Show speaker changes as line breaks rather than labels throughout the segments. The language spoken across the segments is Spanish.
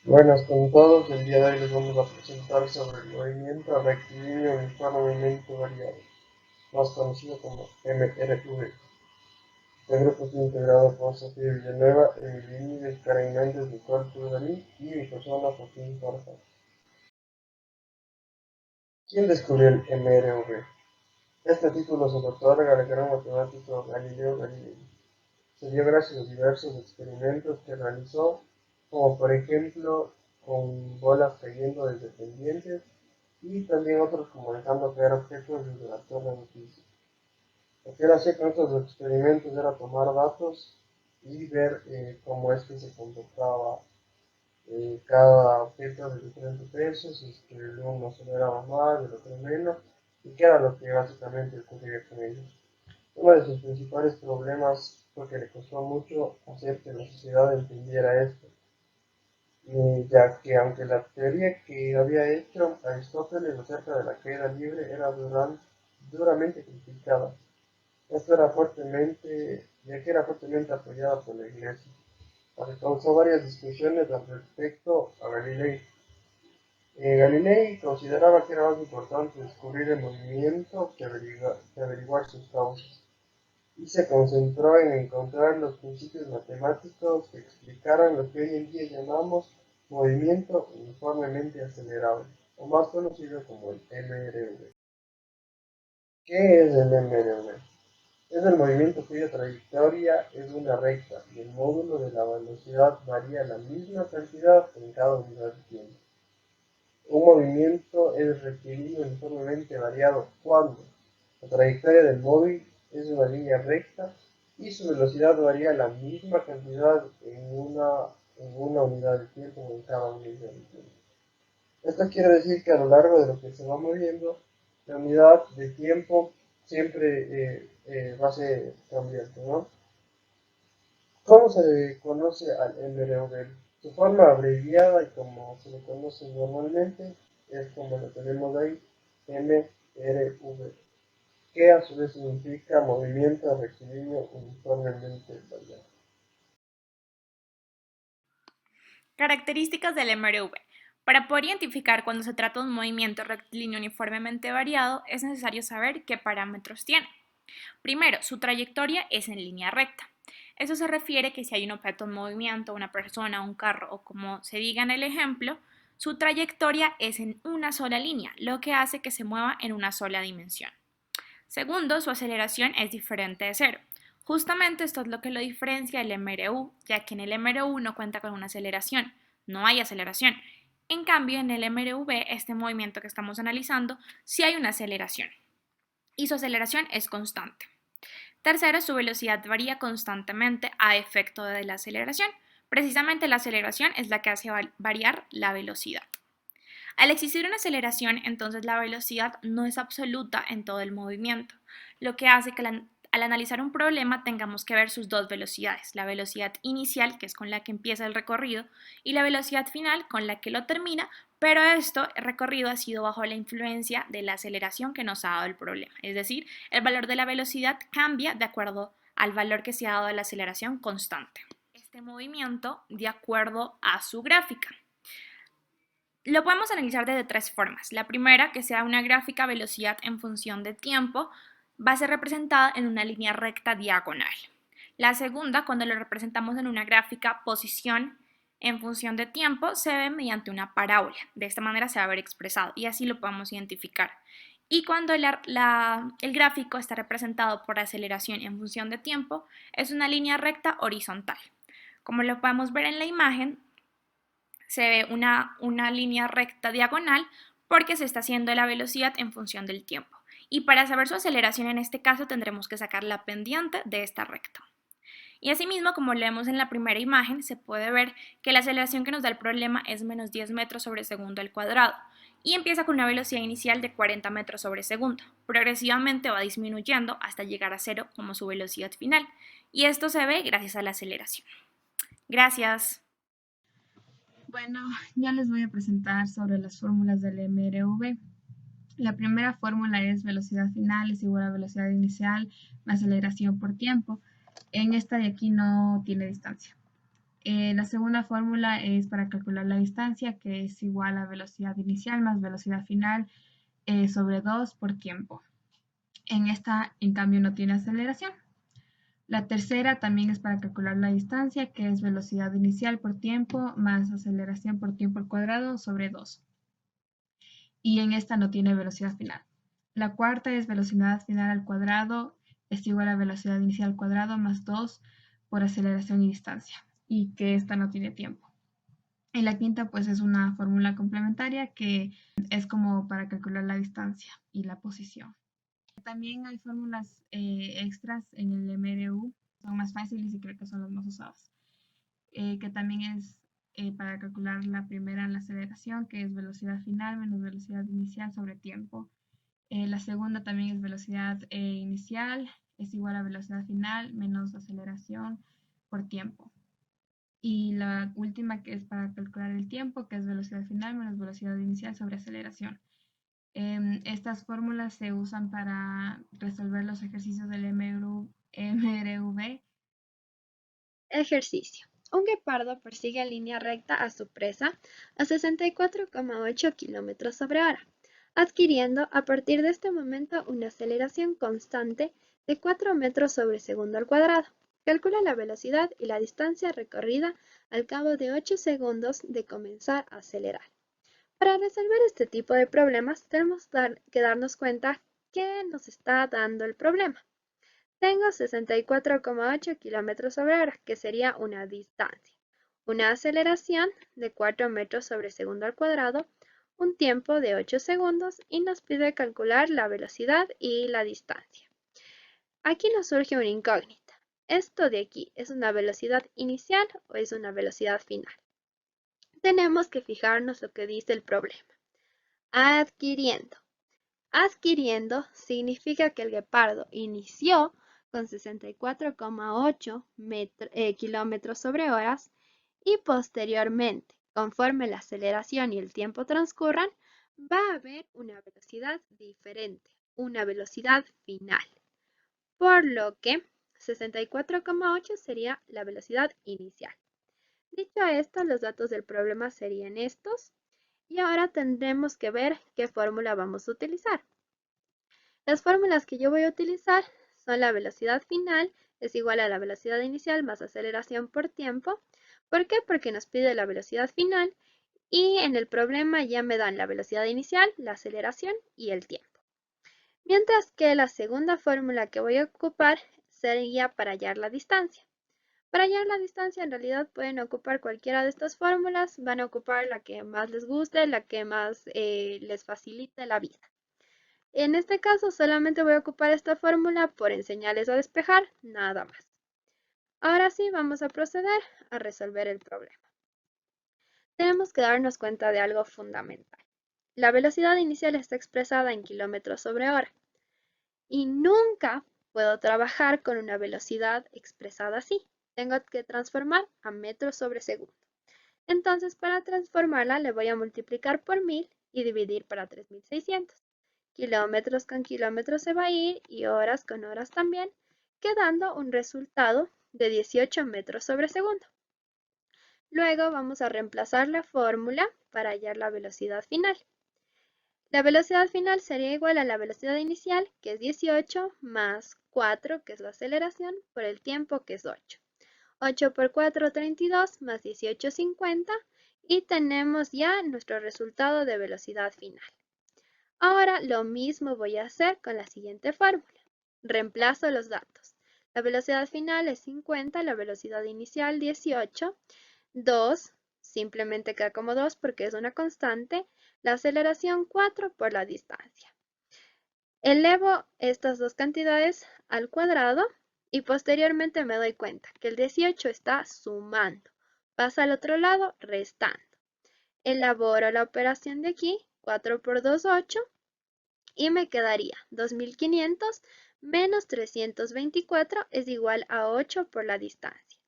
Buenas con todos, el día de hoy les vamos a presentar sobre el movimiento rectilíneo uniformemente variado, más conocido como MRV. Este grupo está integrado por Sofía Villanueva, Emily Íñiguez, Karen Méndez, Nicole Turdaní y mi persona, Joaquín Torja. ¿Quién descubrió el MRV? Este título se lo otorga al gran matemático Galileo Galilei. Se dio gracias a diversos experimentos que realizó, como por ejemplo con bolas cayendo desde pendientes y también otros como dejando caer objetos desde la torre de Pisa. Lo que él hacía con estos experimentos era tomar datos y ver cómo es que se comportaba cada objeto de diferentes pesos, si es que el uno aceleraba más, el otro menos, y qué era lo que básicamente ocurría con ellos. Uno de sus principales problemas fue que le costó mucho hacer que la sociedad entendiera esto, ya que aunque la teoría que había hecho Aristóteles acerca de la caída libre era duramente criticada, ya que era fuertemente apoyada por la Iglesia, lo que causó varias discusiones al respecto a Galilei. Galilei consideraba que era más importante descubrir el movimiento que averiguar sus causas, y se concentró en encontrar los principios matemáticos que explicaran lo que hoy en día llamamos movimiento uniformemente acelerado, o más conocido como el MRV. ¿Qué es el MRV? Es el movimiento cuya trayectoria es una recta y el módulo de la velocidad varía la misma cantidad en cada unidad de tiempo. Un movimiento es rectilíneo uniformemente variado cuando la trayectoria del móvil es una línea recta y su velocidad varía la misma cantidad en una unidad de tiempo o en cada unidad de tiempo. Esto quiere decir que a lo largo de lo que se va moviendo, la unidad de tiempo siempre va a ser cambiante, ¿no? ¿Cómo se conoce al MRV? Su forma abreviada y como se le conoce normalmente es como lo tenemos ahí, MRV, que a su vez significa movimiento rectilíneo uniformemente variado.
Características del MRV. Para poder identificar cuando se trata de un movimiento rectilíneo uniformemente variado, es necesario saber qué parámetros tiene. Primero, su trayectoria es en línea recta. Eso se refiere que si hay un objeto en movimiento, una persona, un carro o como se diga en el ejemplo, su trayectoria es en una sola línea, lo que hace que se mueva en una sola dimensión. Segundo, su aceleración es diferente de cero. Justamente esto es lo que lo diferencia del MRU, ya que en el MRU no cuenta con una aceleración, no hay aceleración. En cambio, en el MRV, este movimiento que estamos analizando, sí hay una aceleración y su aceleración es constante. Tercero, su velocidad varía constantemente a efecto de la aceleración. Precisamente la aceleración es la que hace variar la velocidad. Al existir una aceleración, entonces la velocidad no es absoluta en todo el movimiento, lo que hace que al analizar un problema tengamos que ver sus dos velocidades, la velocidad inicial, que es con la que empieza el recorrido, y la velocidad final, con la que lo termina, pero el recorrido ha sido bajo la influencia de la aceleración que nos ha dado el problema. Es decir, el valor de la velocidad cambia de acuerdo al valor que se ha dado de la aceleración constante. Este movimiento de acuerdo a su gráfica. Lo podemos analizar de tres formas. La primera, que sea una gráfica velocidad en función de tiempo, va a ser representada en una línea recta diagonal. La segunda, cuando lo representamos en una gráfica posición en función de tiempo, se ve mediante una parábola. De esta manera se va a ver expresado y así lo podemos identificar. Y cuando el gráfico está representado por aceleración en función de tiempo, es una línea recta horizontal. Como lo podemos ver en la imagen, se ve una línea recta diagonal porque se está haciendo la velocidad en función del tiempo. Y para saber su aceleración en este caso tendremos que sacar la pendiente de esta recta. Y asimismo, como leemos en la primera imagen, se puede ver que la aceleración que nos da el problema es menos 10 metros sobre segundo al cuadrado y empieza con una velocidad inicial de 40 metros sobre segundo. Progresivamente va disminuyendo hasta llegar a cero como su velocidad final. Y esto se ve gracias a la aceleración. Gracias.
Bueno, ya les voy a presentar sobre las fórmulas del MRV. La primera fórmula es velocidad final es igual a velocidad inicial más aceleración por tiempo. En esta de aquí no tiene distancia. La segunda fórmula es para calcular la distancia, que es igual a velocidad inicial más velocidad final sobre 2 por tiempo. En esta, en cambio, no tiene aceleración. La tercera también es para calcular la distancia, que es velocidad inicial por tiempo más aceleración por tiempo al cuadrado sobre 2. Y en esta no tiene velocidad final. La cuarta es velocidad final al cuadrado es igual a velocidad inicial al cuadrado más 2 por aceleración y distancia, y que esta no tiene tiempo. Y la quinta pues es una fórmula complementaria que es como para calcular la distancia y la posición. También hay fórmulas extras en el MRU, son más fáciles y creo que son las más usadas, que también es para calcular la primera, la aceleración, que es velocidad final menos velocidad inicial sobre tiempo. La segunda también es velocidad inicial, es igual a velocidad final menos aceleración por tiempo. Y la última que es para calcular el tiempo, que es velocidad final menos velocidad inicial sobre aceleración. Estas fórmulas se usan para resolver los ejercicios del MRV.
Ejercicio. Un guepardo persigue en línea recta a su presa a 64,8 km sobre hora, adquiriendo a partir de este momento una aceleración constante de 4 metros sobre segundo al cuadrado. Calcula la velocidad y la distancia recorrida al cabo de 8 segundos de comenzar a acelerar. Para resolver este tipo de problemas tenemos que darnos cuenta que nos está dando el problema. Tengo 64,8 km sobre hora, que sería una distancia, una aceleración de 4 metros sobre segundo al cuadrado, un tiempo de 8 segundos y nos pide calcular la velocidad y la distancia. Aquí nos surge una incógnita. ¿Esto de aquí es una velocidad inicial o es una velocidad final? Tenemos que fijarnos lo que dice el problema. Adquiriendo. Adquiriendo significa que el guepardo inició con 64,8 kilómetros sobre horas y posteriormente, conforme la aceleración y el tiempo transcurran, va a haber una velocidad diferente, una velocidad final. Por lo que 64,8 sería la velocidad inicial. Dicho esto, los datos del problema serían estos. Y ahora tendremos que ver qué fórmula vamos a utilizar. Las fórmulas que yo voy a utilizar son la velocidad final es igual a la velocidad inicial más aceleración por tiempo. ¿Por qué? Porque nos pide la velocidad final y en el problema ya me dan la velocidad inicial, la aceleración y el tiempo. Mientras que la segunda fórmula que voy a ocupar sería para hallar la distancia. Para hallar la distancia en realidad pueden ocupar cualquiera de estas fórmulas, van a ocupar la que más les guste, la que más les facilite la vida. En este caso solamente voy a ocupar esta fórmula por enseñarles a despejar, nada más. Ahora sí vamos a proceder a resolver el problema. Tenemos que darnos cuenta de algo fundamental. La velocidad inicial está expresada en kilómetros sobre hora y nunca puedo trabajar con una velocidad expresada así. Tengo que transformar a metros sobre segundo. Entonces, para transformarla, le voy a multiplicar por 1000 y dividir para 3600. Kilómetros con kilómetros se va a ir y horas con horas también, quedando un resultado de 18 metros sobre segundo. Luego vamos a reemplazar la fórmula para hallar la velocidad final. La velocidad final sería igual a la velocidad inicial, que es 18, más 4, que es la aceleración, por el tiempo, que es 8. 8 por 4, 32, más 18, 50, y tenemos ya nuestro resultado de velocidad final. Ahora lo mismo voy a hacer con la siguiente fórmula. Reemplazo los datos. La velocidad final es 50, la velocidad inicial 18, 2, simplemente queda como 2 porque es una constante, la aceleración 4 por la distancia. Elevo estas dos cantidades al cuadrado y posteriormente me doy cuenta que el 18 está sumando, pasa al otro lado restando. Elaboro la operación de aquí, 4 por 2, 8, y me quedaría 2500 menos 324 es igual a 8 por la distancia.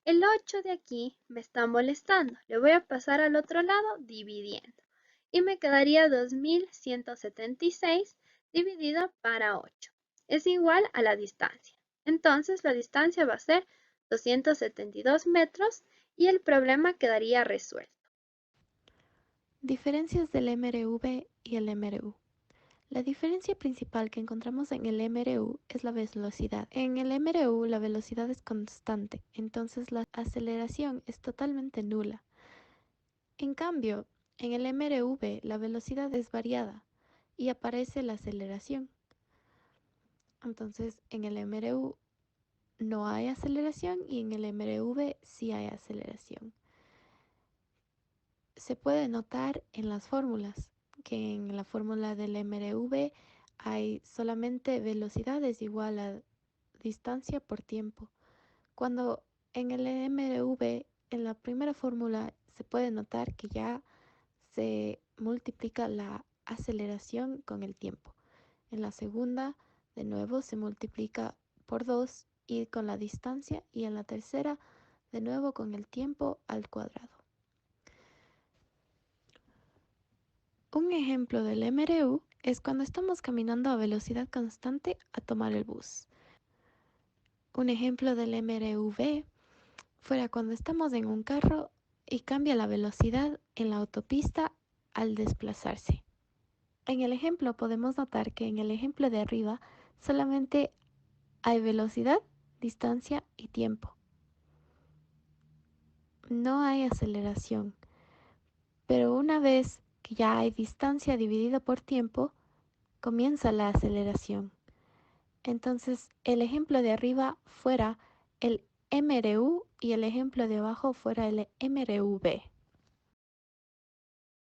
El 8 de aquí me está molestando, le voy a pasar al otro lado dividiendo y me quedaría 2176 dividido para 8. Es igual a la distancia. Entonces la distancia va a ser 272 metros y el problema quedaría resuelto.
Diferencias del MRV y el MRU. La diferencia principal que encontramos en el MRU es la velocidad. En el MRU la velocidad es constante, entonces la aceleración es totalmente nula. En cambio, en el MRV la velocidad es variada y aparece la aceleración. Entonces, en el MRU no hay aceleración y en el MRV sí hay aceleración. Se puede notar en las fórmulas que en la fórmula del MRV hay solamente velocidad es igual a distancia por tiempo. Cuando en el MRV, en la primera fórmula, se puede notar que ya se multiplica la aceleración con el tiempo. En la segunda, de nuevo, se multiplica por 2 y con la distancia, y en la tercera, de nuevo con el tiempo al cuadrado. Un ejemplo del MRU es cuando estamos caminando a velocidad constante a tomar el bus. Un ejemplo del MRV fuera cuando estamos en un carro y cambia la velocidad en la autopista al desplazarse. En el ejemplo podemos notar que en el ejemplo de arriba solamente hay velocidad, distancia y tiempo. No hay aceleración, pero una vez que ya hay distancia dividida por tiempo, comienza la aceleración. Entonces el ejemplo de arriba fuera el MRU y el ejemplo de abajo fuera el MRV.